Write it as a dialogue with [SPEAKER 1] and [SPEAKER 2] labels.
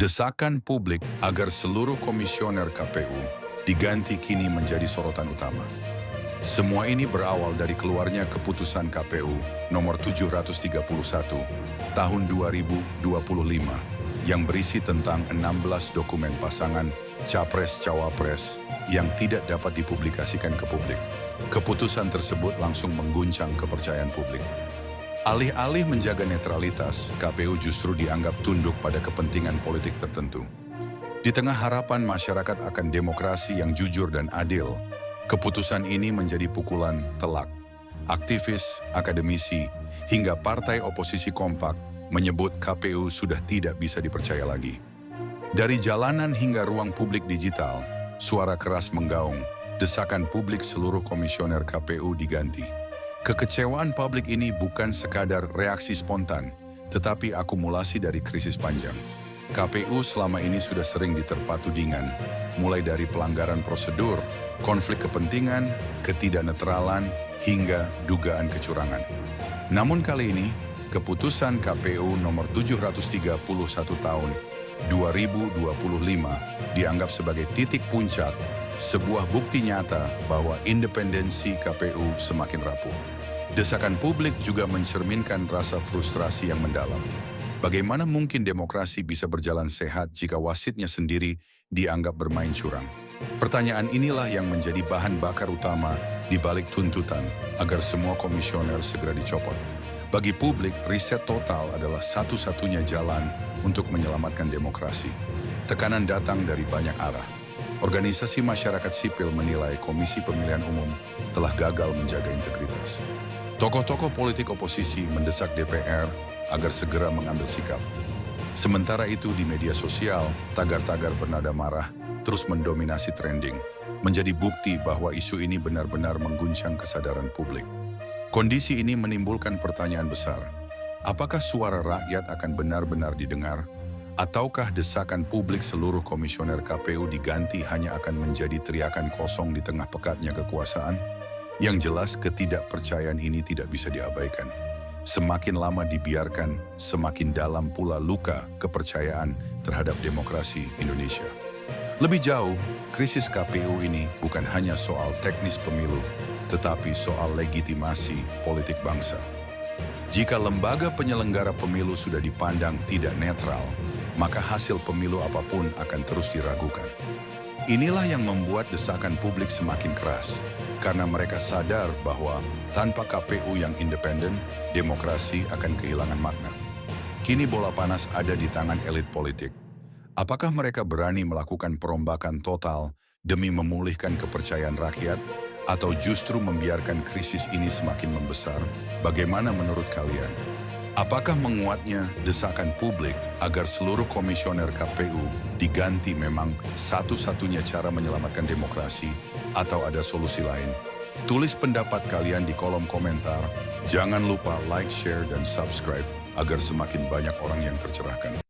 [SPEAKER 1] Desakan publik agar seluruh komisioner KPU diganti kini menjadi sorotan utama. Semua ini berawal dari keluarnya keputusan KPU nomor 731 tahun 2025 yang berisi tentang 16 dokumen pasangan Capres-Cawapres yang tidak dapat dipublikasikan ke publik. Keputusan tersebut langsung mengguncang kepercayaan publik. Alih-alih menjaga netralitas, KPU justru dianggap tunduk pada kepentingan politik tertentu. Di tengah harapan masyarakat akan demokrasi yang jujur dan adil, keputusan ini menjadi pukulan telak. Aktivis, akademisi, hingga partai oposisi kompak menyebut KPU sudah tidak bisa dipercaya lagi. Dari jalanan hingga ruang publik digital, suara keras menggaung, desakan publik seluruh komisioner KPU diganti. Kekecewaan publik ini bukan sekadar reaksi spontan, tetapi akumulasi dari krisis panjang. KPU selama ini sudah sering diterpa tudingan, mulai dari pelanggaran prosedur, konflik kepentingan, ketidaknetralan, hingga dugaan kecurangan. Namun kali ini, keputusan KPU nomor 731 tahun 2025 dianggap sebagai titik puncak, sebuah bukti nyata bahwa independensi KPU semakin rapuh. Desakan publik juga mencerminkan rasa frustrasi yang mendalam. Bagaimana mungkin demokrasi bisa berjalan sehat jika wasitnya sendiri dianggap bermain curang? Pertanyaan inilah yang menjadi bahan bakar utama di balik tuntutan agar semua komisioner segera dicopot. Bagi publik, riset total adalah satu-satunya jalan untuk menyelamatkan demokrasi. Tekanan datang dari banyak arah. Organisasi masyarakat sipil menilai Komisi Pemilihan Umum telah gagal menjaga integritas. Tokoh-tokoh politik oposisi mendesak DPR agar segera mengambil sikap. Sementara itu di media sosial, tagar-tagar bernada marah terus mendominasi trending, menjadi bukti bahwa isu ini benar-benar mengguncang kesadaran publik. Kondisi ini menimbulkan pertanyaan besar. Apakah suara rakyat akan benar-benar didengar? Ataukah desakan publik seluruh komisioner KPU diganti hanya akan menjadi teriakan kosong di tengah pekatnya kekuasaan? Yang jelas ketidakpercayaan ini tidak bisa diabaikan. Semakin lama dibiarkan, semakin dalam pula luka kepercayaan terhadap demokrasi Indonesia. Lebih jauh, krisis KPU ini bukan hanya soal teknis pemilu, tetapi soal legitimasi politik bangsa. Jika lembaga penyelenggara pemilu sudah dipandang tidak netral, maka hasil pemilu apapun akan terus diragukan. Inilah yang membuat desakan publik semakin keras, karena mereka sadar bahwa tanpa KPU yang independen, demokrasi akan kehilangan makna. Kini bola panas ada di tangan elit politik. Apakah mereka berani melakukan perombakan total demi memulihkan kepercayaan rakyat, atau justru membiarkan krisis ini semakin membesar? Bagaimana menurut kalian? Apakah menguatnya desakan publik agar seluruh komisioner KPU diganti memang satu-satunya cara menyelamatkan demokrasi, atau ada solusi lain? Tulis pendapat kalian di kolom komentar. Jangan lupa like, share, dan subscribe agar semakin banyak orang yang tercerahkan.